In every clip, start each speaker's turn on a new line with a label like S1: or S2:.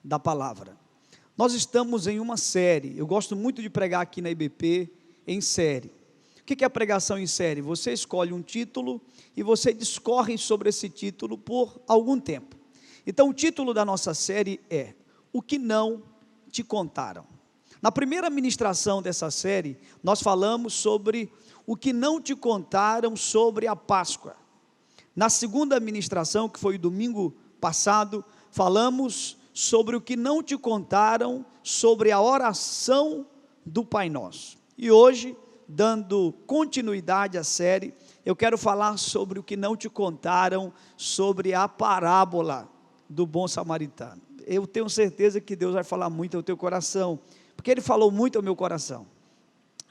S1: Da palavra. Nós estamos em uma série, eu gosto muito de pregar aqui na IBP em série. O que é a pregação em série? Você escolhe um título e você discorre sobre esse título por algum tempo. Então o título da nossa série é O que não te contaram. Na primeira ministração dessa série, nós falamos sobre o que não te contaram sobre a Páscoa. Na segunda ministração, que foi o domingo passado, falamos sobre o que não te contaram sobre a oração do Pai Nosso. E hoje, dando continuidade à série, eu quero falar sobre o que não te contaram sobre a parábola do bom samaritano. Eu tenho certeza que Deus vai falar muito ao teu coração, porque Ele falou muito ao meu coração.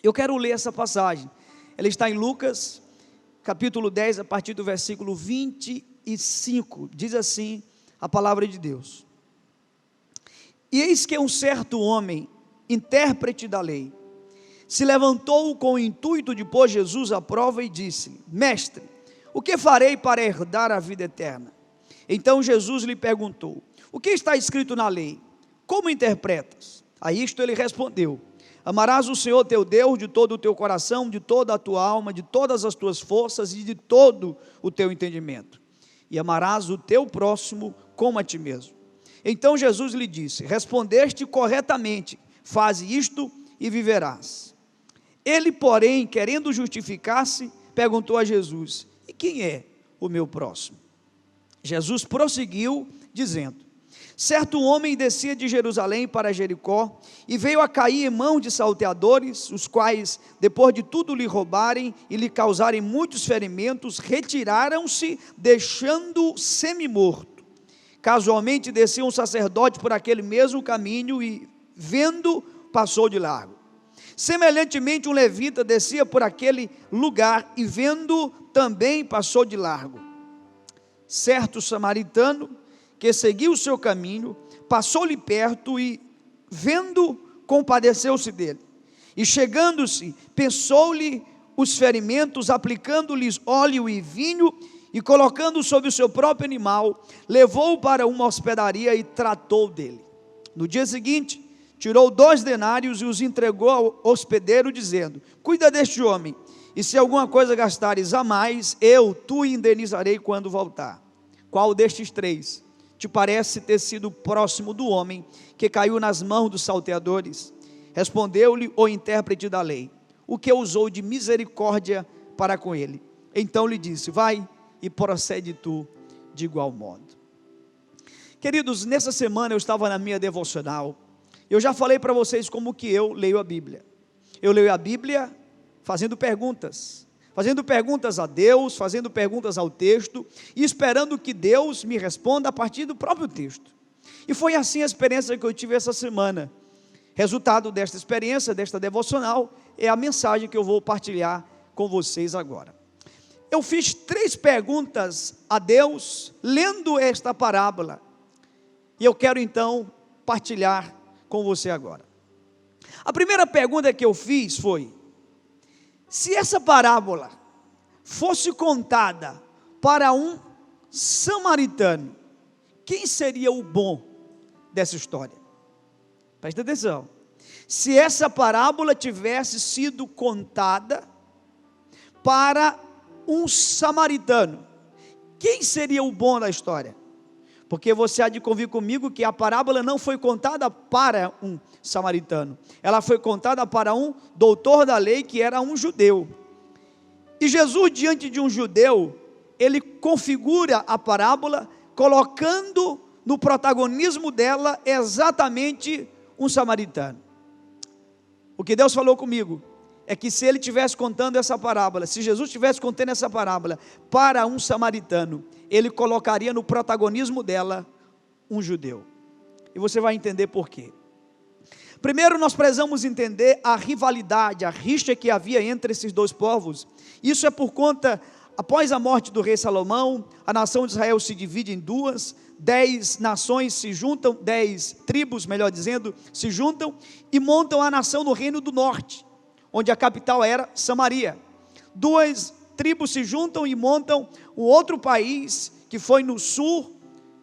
S1: Eu quero ler essa passagem, ela está em Lucas, capítulo 10, a partir do versículo 25, diz assim a palavra de Deus. E eis que um certo homem, intérprete da lei, se levantou com o intuito de pôr Jesus à prova e disse: Mestre, o que farei para herdar a vida eterna? Então Jesus lhe perguntou: o que está escrito na lei? Como interpretas? A isto ele respondeu: amarás o Senhor teu Deus de todo o teu coração, de toda a tua alma, de todas as tuas forças e de todo o teu entendimento. E amarás o teu próximo como a ti mesmo. Então Jesus lhe disse: respondeste corretamente, faze isto e viverás. Ele, porém, querendo justificar-se, perguntou a Jesus: e quem é o meu próximo? Jesus prosseguiu, dizendo: certo homem descia de Jerusalém para Jericó, e veio a cair em mão de salteadores, os quais, depois de tudo lhe roubarem e lhe causarem muitos ferimentos, retiraram-se, deixando-o semi-morto. Casualmente descia um sacerdote por aquele mesmo caminho e, vendo, passou de largo. Semelhantemente, um levita descia por aquele lugar e, vendo, também passou de largo. Certo samaritano, que seguiu o seu caminho, passou-lhe perto e, vendo, compadeceu-se dele. E chegando-se, pensou-lhe os ferimentos, aplicando-lhes óleo e vinho, e colocando sobre o seu próprio animal, levou-o para uma hospedaria e tratou dele. No dia seguinte, tirou 2 denários e os entregou ao hospedeiro, dizendo: cuida deste homem, e se alguma coisa gastares a mais, tu indenizarei quando voltar. Qual destes 3 te parece ter sido próximo do homem que caiu nas mãos dos salteadores? Respondeu-lhe o intérprete da lei: o que usou de misericórdia para com ele. Então lhe disse: vai e procede tu de igual modo. Queridos, nessa semana eu estava na minha devocional. Eu já falei para vocês como que eu leio a Bíblia. Eu leio a Bíblia fazendo perguntas a Deus, fazendo perguntas ao texto e esperando que Deus me responda a partir do próprio texto. E foi assim a experiência que eu tive essa semana. Resultado desta experiência, desta devocional, é a mensagem que eu vou partilhar com vocês agora. Eu fiz 3 perguntas a Deus, lendo esta parábola, e eu quero então partilhar com você agora. A primeira pergunta que eu fiz foi: se essa parábola fosse contada para um samaritano, quem seria o bom dessa história? Presta atenção. Se essa parábola tivesse sido contada para um samaritano, quem seria o bom da história? Porque você há de convir comigo que a parábola não foi contada para um samaritano, ela foi contada para um doutor da lei que era um judeu. E Jesus, diante de um judeu, ele configura a parábola colocando no protagonismo dela exatamente um samaritano. O que Deus falou comigo é que se ele estivesse contando essa parábola, se Jesus estivesse contando essa parábola para um samaritano, ele colocaria no protagonismo dela um judeu. E você vai entender por quê. Primeiro, nós precisamos entender a rivalidade, a rixa que havia entre esses 2 povos. Isso é por conta, após a morte do rei Salomão, a nação de Israel se divide em 2, 10 nações se juntam, 10 tribos, melhor dizendo, se juntam e montam a nação no reino do norte, onde a capital era Samaria. 2 tribos se juntam e montam um outro país, que foi no sul,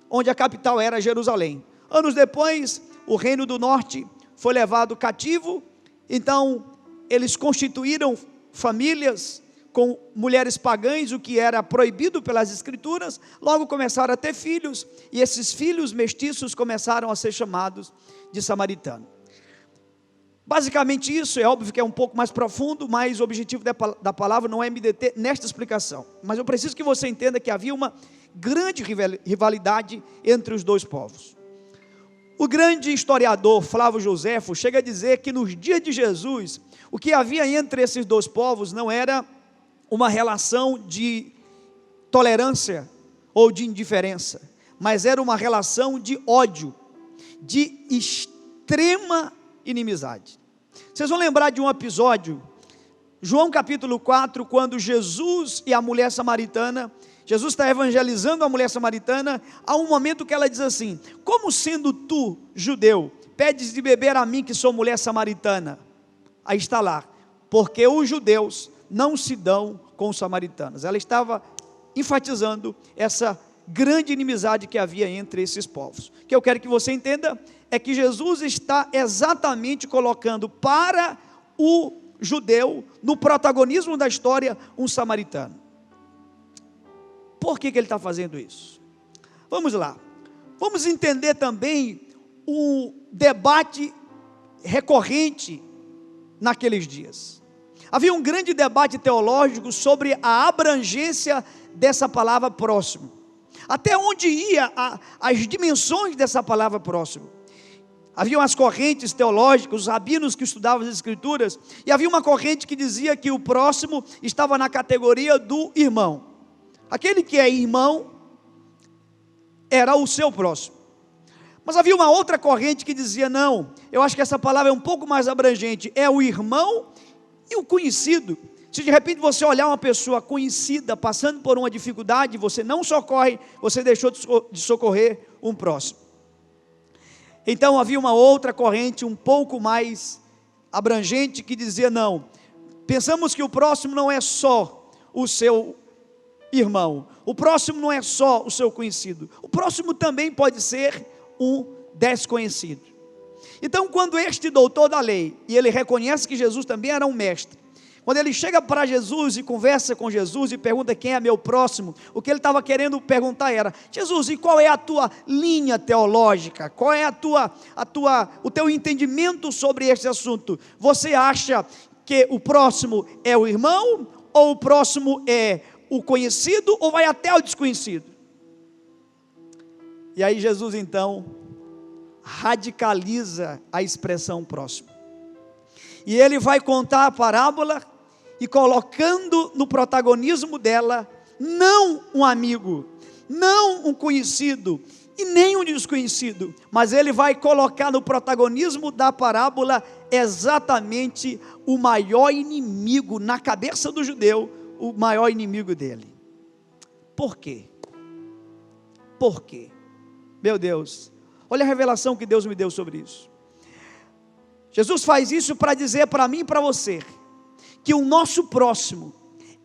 S1: onde a capital era Jerusalém. Anos depois, o reino do norte foi levado cativo, então eles constituíram famílias com mulheres pagãs, o que era proibido pelas escrituras. Logo começaram a ter filhos, e esses filhos mestiços começaram a ser chamados de samaritanos. Basicamente isso, é óbvio que é um pouco mais profundo, mas o objetivo da palavra não é me deter nesta explicação. Mas eu preciso que você entenda que havia uma grande rivalidade entre os dois povos. O grande historiador Flávio Joséfo chega a dizer que nos dias de Jesus, o que havia entre esses dois povos não era uma relação de tolerância ou de indiferença, mas era uma relação de ódio, de extrema inimizade. Vocês vão lembrar de um episódio, João capítulo 4, quando Jesus e a mulher samaritana, Jesus está evangelizando a mulher samaritana, há um momento que ela diz assim: como sendo tu, judeu, pedes de beber a mim que sou mulher samaritana? Aí está lá, porque os judeus não se dão com os samaritanos. Ela estava enfatizando essa grande inimizade que havia entre esses povos. O que eu quero que você entenda é que Jesus está exatamente colocando para o judeu, no protagonismo da história, um samaritano. Por que ele está fazendo isso? Vamos lá, vamos entender também o debate recorrente naqueles dias. Havia um grande debate teológico sobre a abrangência dessa palavra próximo, até onde ia as dimensões dessa palavra próximo. Havia as correntes teológicas, os rabinos que estudavam as escrituras, e havia uma corrente que dizia que o próximo estava na categoria do irmão. Aquele que é irmão era o seu próximo. Mas havia uma outra corrente que dizia: não, eu acho que essa palavra é um pouco mais abrangente, é o irmão e o conhecido. Se de repente você olhar uma pessoa conhecida passando por uma dificuldade, você não socorre, você deixou de socorrer um próximo. Então havia uma outra corrente um pouco mais abrangente que dizia: não, pensamos que o próximo não é só o seu irmão, o próximo não é só o seu conhecido, o próximo também pode ser um desconhecido. Então, quando este doutor da lei, e ele reconhece que Jesus também era um mestre, quando ele chega para Jesus e conversa com Jesus e pergunta quem é meu próximo, o que ele estava querendo perguntar era: Jesus, e qual é a tua linha teológica? Qual é o teu entendimento sobre este assunto? Você acha que o próximo é o irmão, ou o próximo é o conhecido, ou vai até o desconhecido? E aí Jesus então radicaliza a expressão próximo, e ele vai contar a parábola, e colocando no protagonismo dela, não um amigo, não um conhecido, e nem um desconhecido, mas ele vai colocar no protagonismo da parábola exatamente o maior inimigo na cabeça do judeu, o maior inimigo dele. Por quê? Por quê? Meu Deus, olha a revelação que Deus me deu sobre isso. Jesus faz isso para dizer para mim e para você, que o nosso próximo,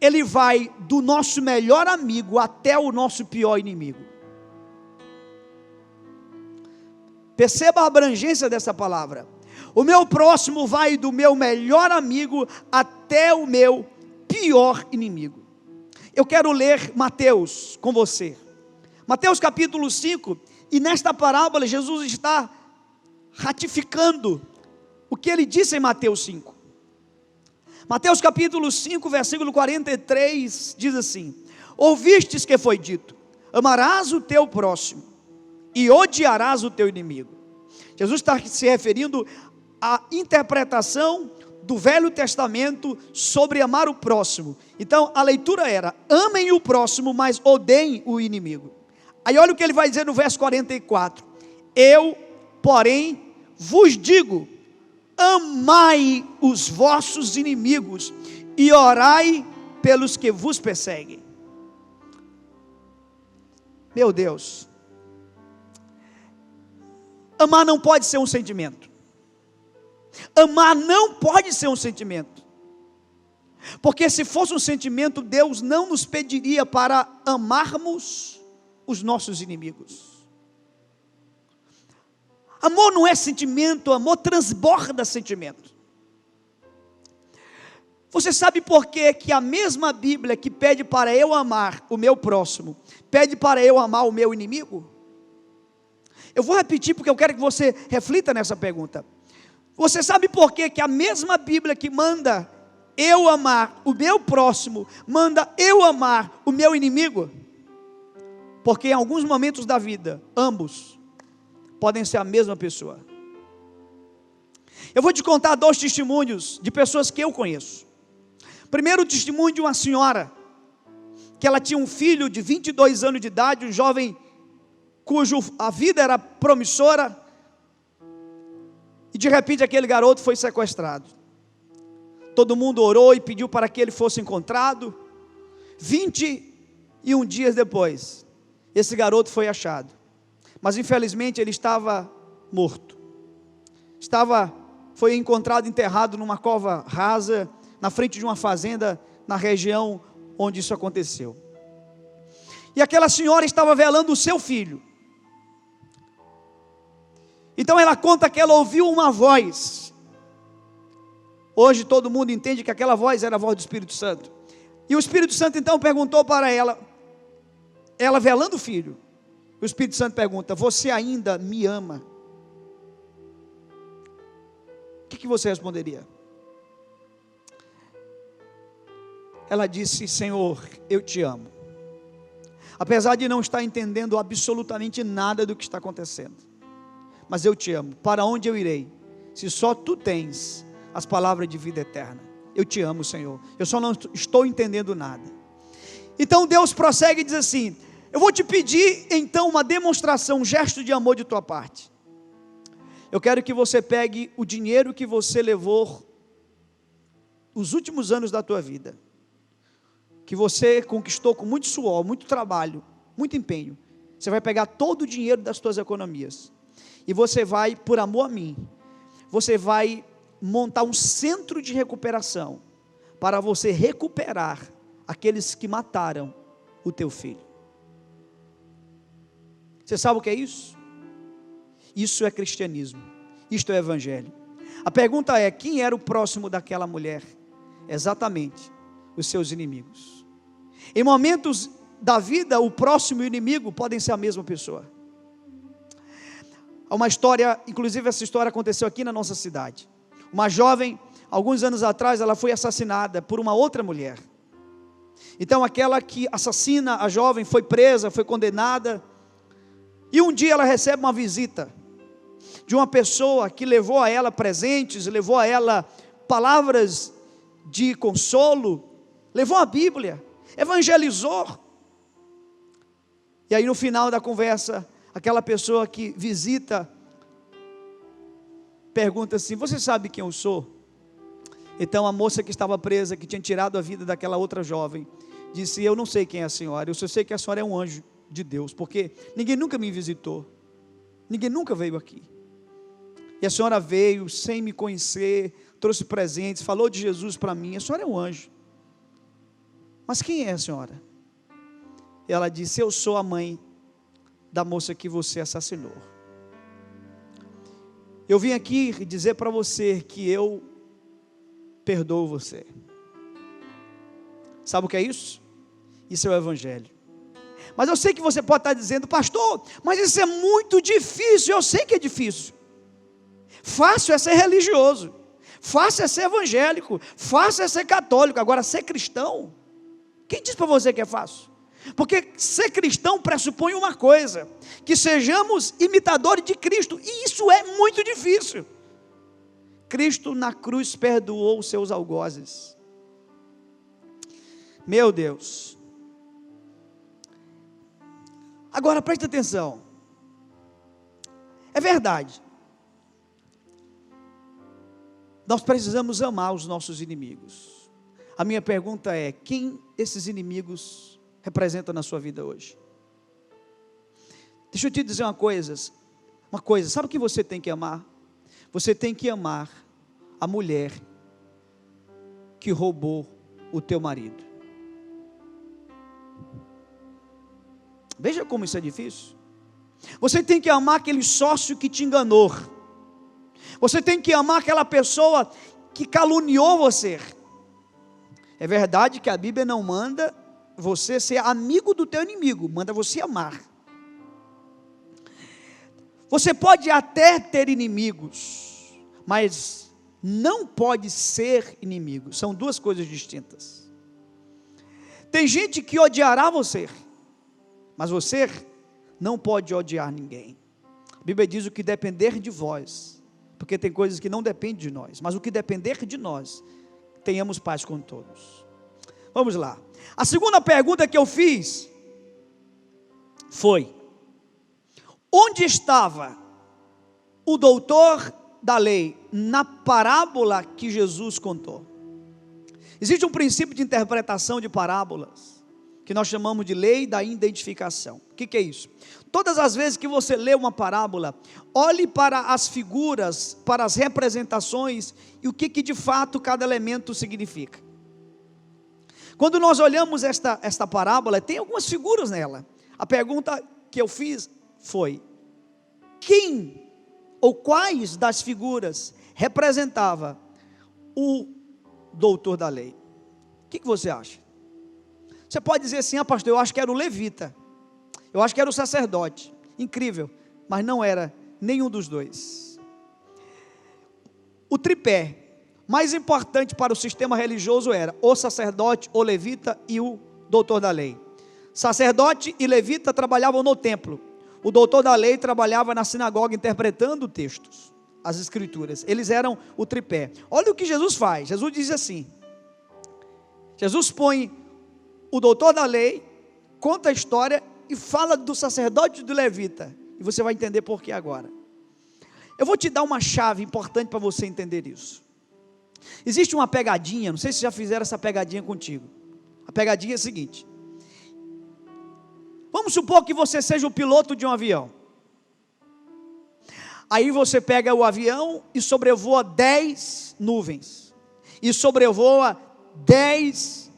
S1: ele vai do nosso melhor amigo até o nosso pior inimigo. Perceba a abrangência dessa palavra. O meu próximo vai do meu melhor amigo até o meu pior inimigo. Eu quero ler Mateus com você, Mateus capítulo 5, e nesta parábola Jesus está ratificando o que ele disse em Mateus 5. Mateus capítulo 5, versículo 43, diz assim: ouvistes que foi dito, amarás o teu próximo, e odiarás o teu inimigo. Jesus está se referindo à interpretação do Velho Testamento sobre amar o próximo. Então a leitura era: amem o próximo, mas odeiem o inimigo. Aí olha o que ele vai dizer no verso 44: eu, porém, vos digo, amai os vossos inimigos, e orai pelos que vos perseguem. Meu Deus, amar não pode ser um sentimento. Amar não pode ser um sentimento, porque se fosse um sentimento, Deus não nos pediria para amarmos os nossos inimigos. Amor não é sentimento, amor transborda sentimento. Você sabe por que a mesma Bíblia que pede para eu amar o meu próximo, pede para eu amar o meu inimigo? Eu vou repetir porque eu quero que você reflita nessa pergunta. Você sabe por que a mesma Bíblia que manda eu amar o meu próximo, manda eu amar o meu inimigo? Porque em alguns momentos da vida, ambos podem ser a mesma pessoa. Eu vou te contar 2 testemunhos de pessoas que eu conheço. Primeiro, o testemunho de uma senhora, que ela tinha um filho de 22 anos de idade, um jovem cujo a vida era promissora, e de repente aquele garoto foi sequestrado. Todo mundo orou e pediu para que ele fosse encontrado. 21 dias depois, esse garoto foi achado, mas infelizmente ele estava morto. Foi encontrado enterrado numa cova rasa, na frente de uma fazenda, na região onde isso aconteceu. E aquela senhora estava velando o seu filho. Então ela conta que ela ouviu uma voz. Hoje todo mundo entende que aquela voz era a voz do Espírito Santo. E o Espírito Santo então perguntou para ela velando o filho. O Espírito Santo pergunta: você ainda me ama? O que você responderia? Ela disse: Senhor, eu te amo. Apesar de não estar entendendo absolutamente nada do que está acontecendo, mas eu te amo. Para onde eu irei, se só tu tens as palavras de vida eterna? Eu te amo, Senhor, eu só não estou entendendo nada. Então Deus prossegue e diz assim: eu vou te pedir então uma demonstração, um gesto de amor de tua parte. Eu quero que você pegue o dinheiro que você levou os últimos anos da tua vida, que você conquistou com muito suor, muito trabalho, muito empenho. Você vai pegar todo o dinheiro das tuas economias, e você vai, por amor a mim, você vai montar um centro de recuperação, para você recuperar aqueles que mataram o teu filho. Você sabe o que é isso? Isso é cristianismo, isto é evangelho. A pergunta é: quem era o próximo daquela mulher? Exatamente, os seus inimigos. Em momentos da vida, o próximo e o inimigo podem ser a mesma pessoa. Há uma história, inclusive essa história aconteceu aqui na nossa cidade. Uma jovem, alguns anos atrás, ela foi assassinada por uma outra mulher. Então aquela que assassina a jovem foi presa, foi condenada, e um dia ela recebe uma visita de uma pessoa que levou a ela presentes, levou a ela palavras de consolo, levou a Bíblia, evangelizou. E aí no final da conversa, aquela pessoa que visita pergunta assim: você sabe quem eu sou? Então a moça que estava presa, que tinha tirado a vida daquela outra jovem, disse: eu não sei quem é a senhora, eu só sei que a senhora é um anjo de Deus, porque ninguém nunca me visitou, ninguém nunca veio aqui, e a senhora veio sem me conhecer, trouxe presentes, falou de Jesus para mim, a senhora é um anjo. Mas quem é a senhora? Ela disse: eu sou a mãe da moça que você assassinou. Eu vim aqui dizer para você que eu perdoo você. Sabe o que é isso? Isso é o evangelho. Mas eu sei que você pode estar dizendo: pastor, mas isso é muito difícil. Eu sei que é difícil. Fácil é ser religioso, fácil é ser evangélico, fácil é ser católico. Agora ser cristão, quem diz para você que é fácil? Porque ser cristão pressupõe uma coisa: que sejamos imitadores de Cristo, e isso é muito difícil. Cristo na cruz perdoou os seus algozes. Meu Deus. Agora preste atenção. É verdade, nós precisamos amar os nossos inimigos. A minha pergunta é: quem esses inimigos representam na sua vida hoje? Deixa eu te dizer uma coisa, sabe o que você tem que amar? Você tem que amar a mulher que roubou o teu marido. Veja como isso é difícil. Você tem que amar aquele sócio que te enganou. Você tem que amar aquela pessoa que caluniou você. É verdade que a Bíblia não manda você ser amigo do teu inimigo, manda você amar. Você pode até ter inimigos, mas não pode ser inimigo. São duas coisas distintas. Tem gente que odiará você, mas você não pode odiar ninguém. A Bíblia diz: o que depender de vós, porque tem coisas que não dependem de nós, mas o que depender de nós, tenhamos paz com todos. Vamos lá. A segunda pergunta que eu fiz foi: onde estava o doutor da lei na parábola que Jesus contou? Existe um princípio de interpretação de parábolas que nós chamamos de lei da identificação. O que é isso? Todas as vezes que você lê uma parábola, olhe para as figuras, para as representações e o que de fato cada elemento significa. Quando nós olhamos esta parábola, tem algumas figuras nela. A pergunta que eu fiz foi: quem ou quais das figuras representava o doutor da lei? O que você acha? Você pode dizer assim: ah, pastor, eu acho que era o levita, eu acho que era o sacerdote. Incrível, mas não era nenhum dos dois. O tripé mais importante para o sistema religioso era o sacerdote, o levita e o doutor da lei. Sacerdote e levita trabalhavam no templo. O doutor da lei trabalhava na sinagoga interpretando textos, as escrituras. Eles eram o tripé. Olha o que Jesus faz. Jesus diz assim: Jesus põe o doutor da lei, conta a história e fala do sacerdote e do levita. E você vai entender por que agora. Eu vou te dar uma chave importante para você entender isso. Existe uma pegadinha, não sei se já fizeram essa pegadinha contigo. A pegadinha é a seguinte: vamos supor que você seja o piloto de um avião. Aí você pega o avião e sobrevoa 10 nuvens. E sobrevoa 10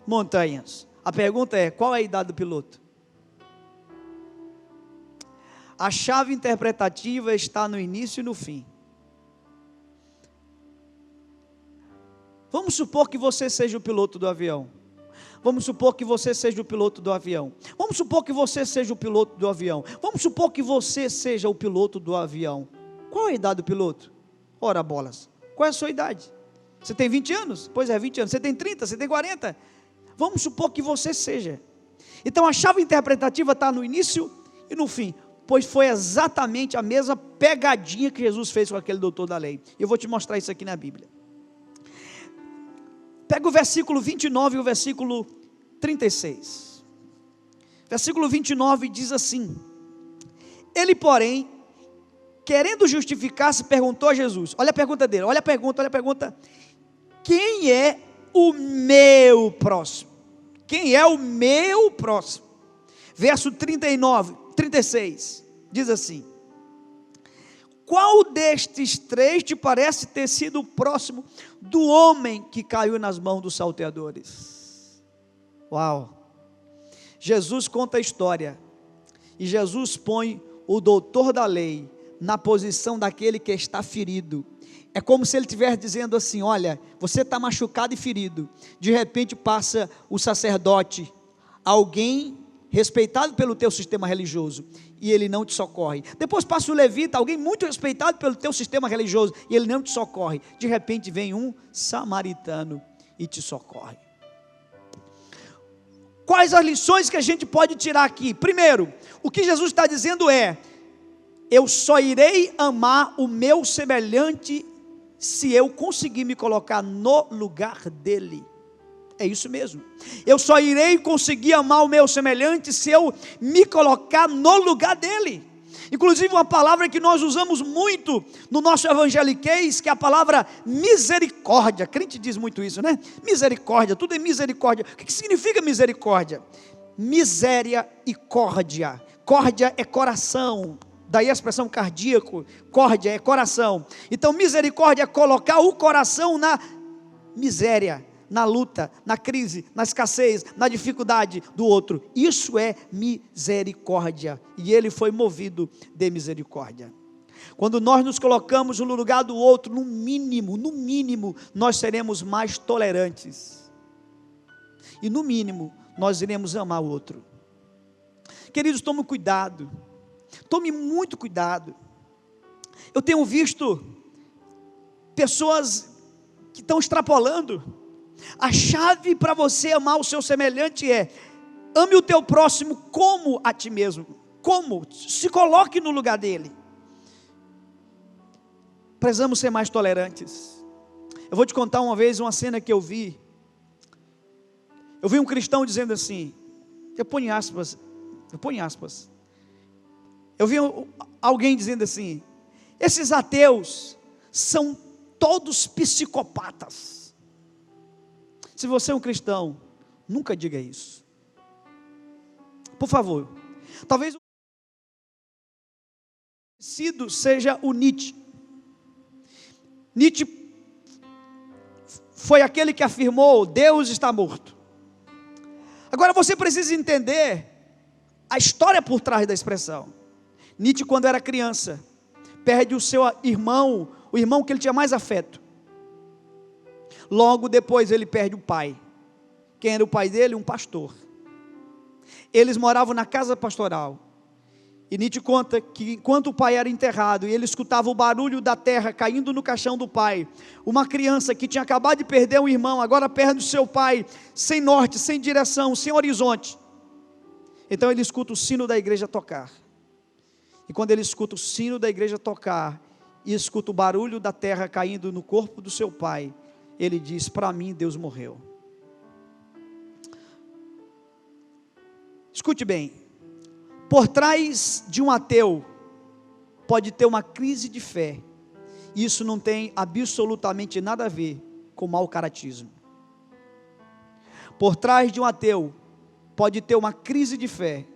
S1: montanhas. A pergunta é: qual é a idade do piloto? A chave interpretativa está no início e no fim. Vamos supor que você seja o piloto do avião. Vamos supor que você seja o piloto do avião. Vamos supor que você seja o piloto do avião. Vamos supor que você seja o piloto do avião. Qual é a idade do piloto? Ora bolas, qual é a sua idade? Você tem 20 anos? Pois é, 20 anos. Você tem 30? Você tem 40? Vamos supor que você seja. Então a chave interpretativa está no início e no fim, pois foi exatamente a mesma pegadinha que Jesus fez com aquele doutor da lei. Eu vou te mostrar isso aqui na Bíblia. Pega o versículo 29 e o versículo 36. Versículo 29 diz assim: ele, porém, querendo justificar-se, perguntou a Jesus. Olha a pergunta dele, olha a pergunta. Quem é o meu próximo? Quem é o meu próximo? Verso 36, diz assim: qual destes três te parece ter sido o próximo do homem que caiu nas mãos dos salteadores? Uau! Jesus conta a história, e Jesus põe o doutor da lei na posição daquele que está ferido. É como se ele estivesse dizendo assim: olha, você está machucado e ferido. De repente passa o sacerdote, alguém respeitado pelo teu sistema religioso, e ele não te socorre. Depois passa o levita, alguém muito respeitado pelo teu sistema religioso, e ele não te socorre. De repente vem um samaritano e te socorre. Quais as lições que a gente pode tirar aqui? Primeiro, o que Jesus está dizendo é: eu só irei amar o meu semelhante se eu conseguir me colocar no lugar dele. É isso mesmo. Eu só irei conseguir amar o meu semelhante se eu me colocar no lugar dele. Inclusive uma palavra que nós usamos muito no nosso evangeliquez, que é a palavra misericórdia. Crente diz muito isso, né? Misericórdia, tudo é misericórdia. O que significa misericórdia? Miséria e córdia. Córdia é coração. Daí a expressão cardíaco. Córdia é coração. Então misericórdia é colocar o coração na miséria, na luta, na crise, na escassez, na dificuldade do outro. Isso é misericórdia, e ele foi movido de misericórdia. Quando nós nos colocamos no lugar do outro, no mínimo, nós seremos mais tolerantes, e no mínimo, nós iremos amar o outro. Queridos, tome cuidado, tome muito cuidado. Eu tenho visto pessoas que estão extrapolando. A chave para você amar o seu semelhante é: ame o teu próximo como a ti mesmo. Como? Se coloque no lugar dele. Precisamos ser mais tolerantes. Eu vou te contar uma vez uma cena que eu vi. Eu vi um cristão dizendo assim, eu ponho aspas. Eu vi alguém dizendo assim: esses ateus são todos psicopatas. Se você é um cristão, nunca diga isso. Por favor. Talvez o conhecido seja o Nietzsche. Nietzsche foi aquele que afirmou: Deus está morto. Agora você precisa entender a história por trás da expressão. Nietzsche, quando era criança, perde o seu irmão, o irmão que ele tinha mais afeto. Logo depois ele perde o pai. Quem era o pai dele? Um pastor. Eles moravam na casa pastoral. E Nietzsche conta que enquanto o pai era enterrado e ele escutava o barulho da terra caindo no caixão do pai, uma criança que tinha acabado de perder um irmão, agora perde o seu pai, sem norte, sem direção, sem horizonte. Então ele escuta o sino da igreja tocar. E quando ele escuta o sino da igreja tocar e escuta o barulho da terra caindo no corpo do seu pai, ele diz: para mim Deus morreu. Escute bem, por trás de um ateu pode ter uma crise de fé, e isso não tem absolutamente nada a ver com mau caratismo. Por trás de um ateu pode ter uma crise de fé,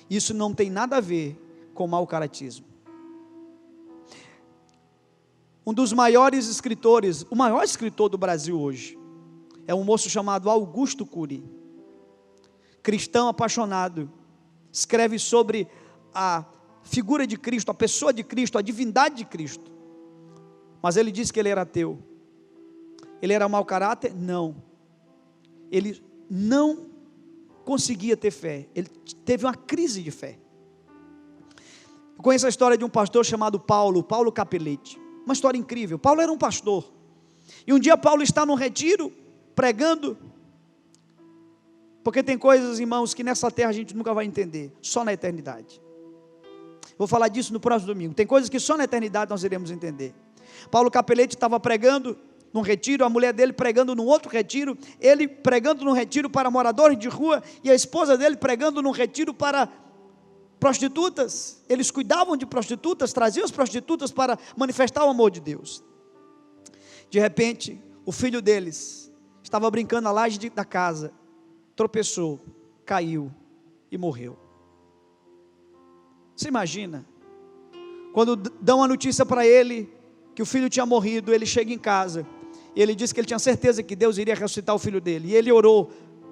S1: isso não tem nada a ver com mau caratismo. Um dos maiores escritores, o maior escritor do Brasil hoje, é um moço chamado Augusto Cury, cristão apaixonado, escreve sobre a figura de Cristo, a pessoa de Cristo, a divindade de Cristo, mas ele disse que ele era ateu. Ele era mau caráter? Não, ele não conseguia ter fé, ele teve uma crise de fé. Eu conheço a história de um pastor chamado Paulo Capelletti, uma história incrível. Paulo era um pastor, e um dia Paulo está num retiro, pregando, porque tem coisas, irmãos, que nessa terra a gente nunca vai entender, só na eternidade. Vou falar disso no próximo domingo. Tem coisas que só na eternidade nós iremos entender. Paulo Capelletti estava pregando num retiro, a mulher dele pregando num outro retiro, ele pregando num retiro para moradores de rua, e a esposa dele pregando num retiro para prostitutas. Eles cuidavam de prostitutas, traziam as prostitutas para manifestar o amor de Deus. De repente, o filho deles estava brincando na laje da casa, tropeçou, caiu e morreu. Você imagina, quando dão a notícia para ele que o filho tinha morrido, ele chega em casa, e ele disse que ele tinha certeza que Deus iria ressuscitar o filho dele, e ele orou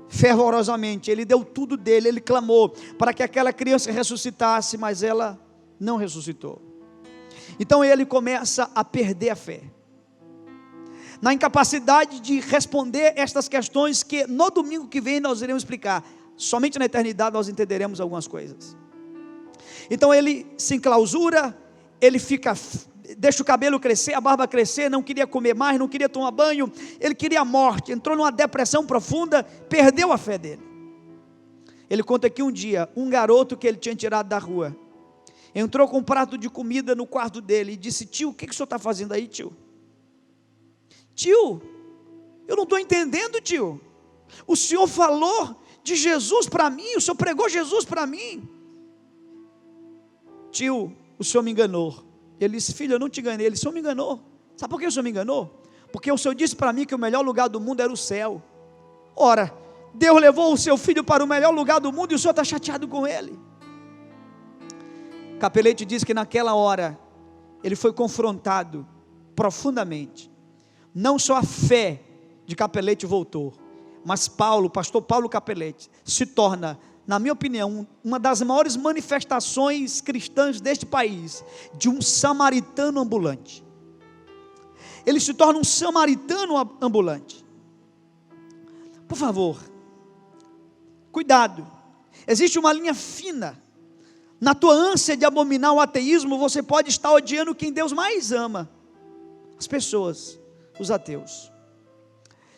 S1: fervorosamente, ele deu tudo dele, ele clamou para que aquela criança ressuscitasse, mas ela não ressuscitou. Então ele começa a perder a fé, na incapacidade de responder estas questões que no domingo que vem nós iremos explicar. Somente na eternidade nós entenderemos algumas coisas. Então ele se enclausura, ele deixa o cabelo crescer, a barba crescer, não queria comer mais, não queria tomar banho, ele queria a morte, entrou numa depressão profunda, perdeu a fé dele. Ele conta que um dia, um garoto que ele tinha tirado da rua, entrou com um prato de comida no quarto dele e disse: tio, o que o senhor está fazendo aí, tio? Tio, eu não estou entendendo, tio, o senhor falou de Jesus para mim, o senhor pregou Jesus para mim. Tio, o senhor me enganou. Ele disse: filho, eu não te enganei. Ele disse: o senhor me enganou. Sabe por que o senhor me enganou? Porque o senhor disse para mim que o melhor lugar do mundo era o céu. Ora, Deus levou o seu filho para o melhor lugar do mundo e o senhor está chateado com ele. Capelletti diz que naquela hora ele foi confrontado profundamente, não só a fé de Capelete voltou, mas Paulo, pastor Paulo Capelete, se torna, na minha opinião, uma das maiores manifestações cristãs deste país, de um samaritano ambulante. Ele se torna um samaritano ambulante. Por favor, cuidado, existe uma linha fina. Na tua ânsia de abominar o ateísmo, você pode estar odiando quem Deus mais ama, as pessoas, os ateus.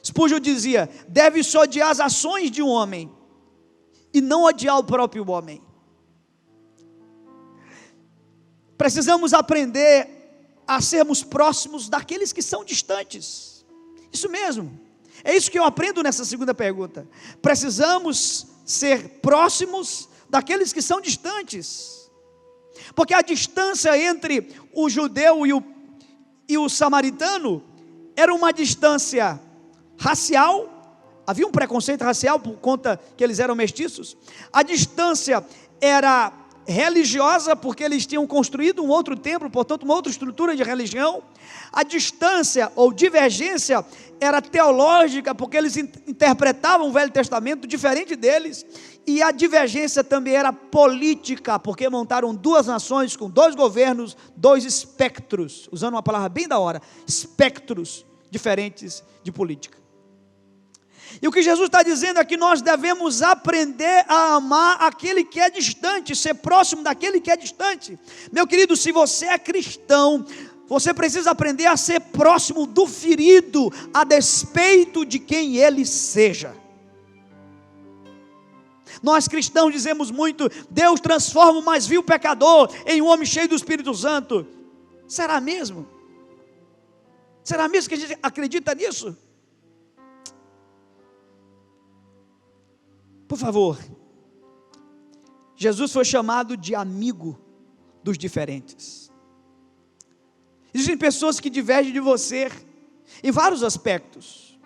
S1: Spurgeon dizia: deve-se odiar as ações de um homem, e não odiar o próprio homem. Precisamos aprender a sermos próximos daqueles que são distantes. Isso mesmo, é isso que eu aprendo nessa segunda pergunta. Precisamos ser próximos daqueles que são distantes, porque a distância entre o judeu e o samaritano era uma distância racial. Havia um preconceito racial por conta que eles eram mestiços. A distância era religiosa, porque eles tinham construído um outro templo, portanto uma outra estrutura de religião. A distância ou divergência era teológica, porque eles interpretavam o Velho Testamento diferente deles. E a divergência também era política, porque montaram duas nações com dois governos, dois espectros, usando uma palavra bem da hora, espectros diferentes de política. E o que Jesus está dizendo é que nós devemos aprender a amar aquele que é distante, ser próximo daquele que é distante. Meu querido, se você é cristão, você precisa aprender a ser próximo do ferido, a despeito de quem ele seja. Nós cristãos dizemos muito: Deus transforma o mais vil pecador em um homem cheio do Espírito Santo. Será mesmo? Será mesmo que a gente acredita nisso? Por favor, Jesus foi chamado de amigo dos diferentes. Existem pessoas que divergem de você em vários aspectos.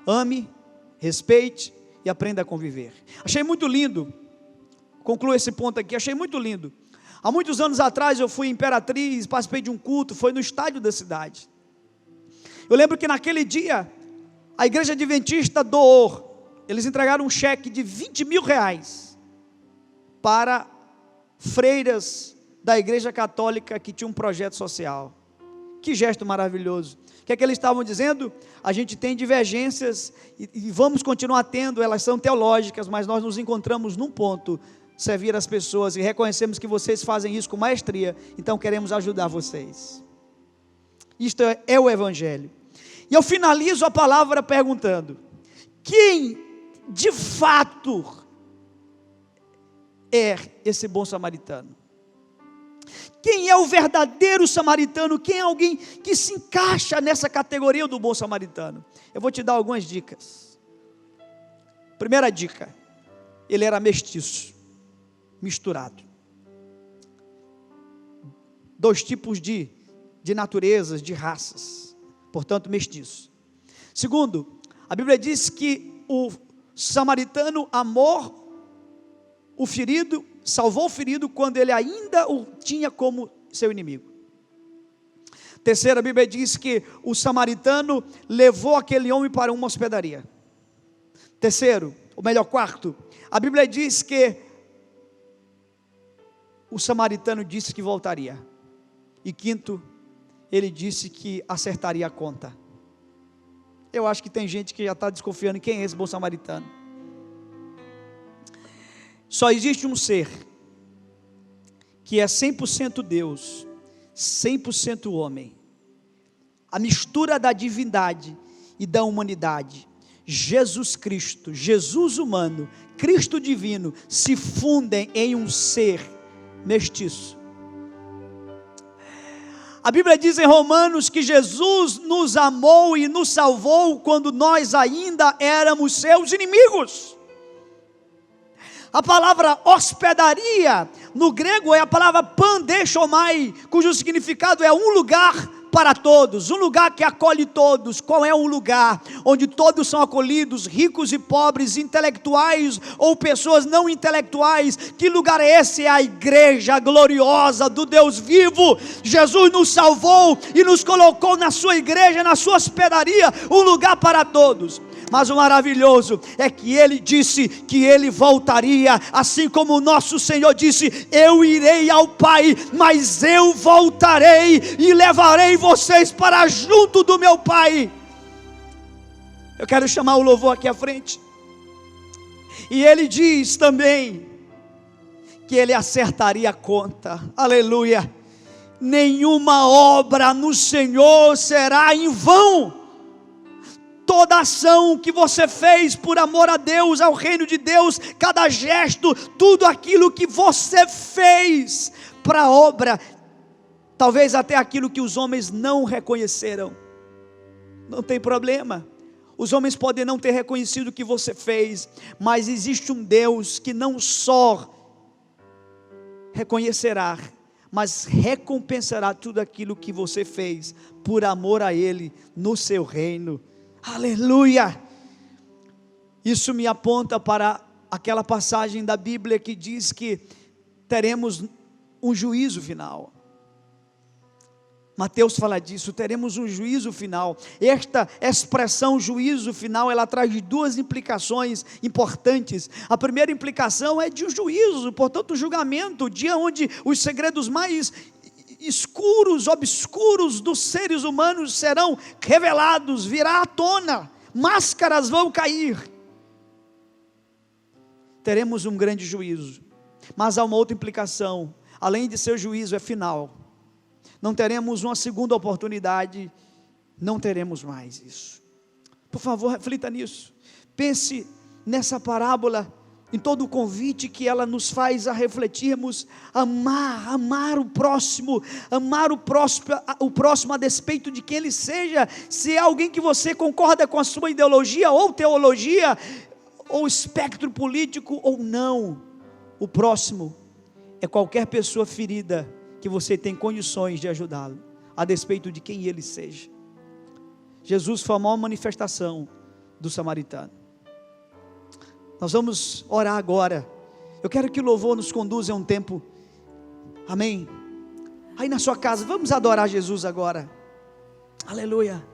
S1: Ame, respeite e aprenda a conviver. Achei muito lindo, concluo esse ponto aqui, achei muito lindo. Há muitos anos atrás eu fui em Imperatriz, participei de um culto, foi no estádio da cidade. Eu lembro que naquele dia, a igreja adventista doou, eles entregaram um cheque de 20 mil reais para freiras da igreja católica que tinha um projeto social. Que gesto maravilhoso. O que é que eles estavam dizendo? A gente tem divergências e vamos continuar tendo, elas são teológicas, mas nós nos encontramos num ponto: servir as pessoas, e reconhecemos que vocês fazem isso com maestria, então queremos ajudar vocês. Isto é o Evangelho. E eu finalizo a palavra perguntando: quem de fato é esse bom samaritano? Quem é o verdadeiro samaritano? Quem é alguém que se encaixa nessa categoria do bom samaritano? Eu vou te dar algumas dicas. Primeira dica: ele era mestiço, misturado. Dois tipos de naturezas, de raças, portanto mestiço. Segundo, a Bíblia diz que o samaritano amou o ferido, salvou o ferido quando ele ainda o tinha como seu inimigo. Terceiro, a Bíblia diz que o samaritano levou aquele homem para uma hospedaria. Terceiro, ou melhor, quarto, a Bíblia diz que o samaritano disse que voltaria. E quinto, ele disse que acertaria a conta. Eu acho que tem gente que já está desconfiando em quem é esse bom samaritano. Só existe um ser que é 100% Deus, 100% homem. A mistura da divindade e da humanidade, Jesus Cristo, Jesus humano, Cristo divino, se fundem em um ser mestiço. A Bíblia diz em Romanos que Jesus nos amou e nos salvou quando nós ainda éramos seus inimigos. A palavra hospedaria no grego é a palavra pandechomai, cujo significado é um lugar para todos, um lugar que acolhe todos. Qual é um lugar onde todos são acolhidos, ricos e pobres, intelectuais ou pessoas não intelectuais? Que lugar é esse? É a igreja gloriosa do Deus vivo. Jesus nos salvou e nos colocou na sua igreja, na sua hospedaria, um lugar para todos. Mas o maravilhoso é que ele disse que ele voltaria, assim como o nosso Senhor disse: eu irei ao Pai, mas eu voltarei e levarei vocês para junto do meu Pai. Eu quero chamar o louvor aqui à frente. E ele diz também que ele acertaria a conta. Aleluia. Nenhuma obra no Senhor será em vão. Toda ação que você fez por amor a Deus, ao reino de Deus, cada gesto, tudo aquilo que você fez para a obra, talvez até aquilo que os homens não reconheceram, não tem problema. Os homens podem não ter reconhecido o que você fez, mas existe um Deus que não só reconhecerá, mas recompensará tudo aquilo que você fez por amor a Ele no seu reino. Aleluia! Isso me aponta para aquela passagem da Bíblia que diz que teremos um juízo final. Mateus fala disso, teremos um juízo final. Esta expressão juízo final, ela traz duas implicações importantes. A primeira implicação é de um juízo, portanto julgamento, o dia onde os segredos mais escuros, obscuros dos seres humanos serão revelados, virá à tona, máscaras vão cair. Teremos um grande juízo, mas há uma outra implicação, além de ser juízo, é final. Não teremos uma segunda oportunidade, não teremos mais isso. Por favor, reflita nisso, pense nessa parábola, em todo o convite que ela nos faz a refletirmos, amar o próximo a despeito de quem ele seja. Se é alguém que você concorda com a sua ideologia ou teologia, ou espectro político ou não, o próximo é qualquer pessoa ferida que você tem condições de ajudá-lo, a despeito de quem ele seja. Jesus foi a maior manifestação do samaritano. Nós vamos orar agora. Eu quero que o louvor nos conduza a um tempo, amém? Aí na sua casa, vamos adorar Jesus agora, aleluia.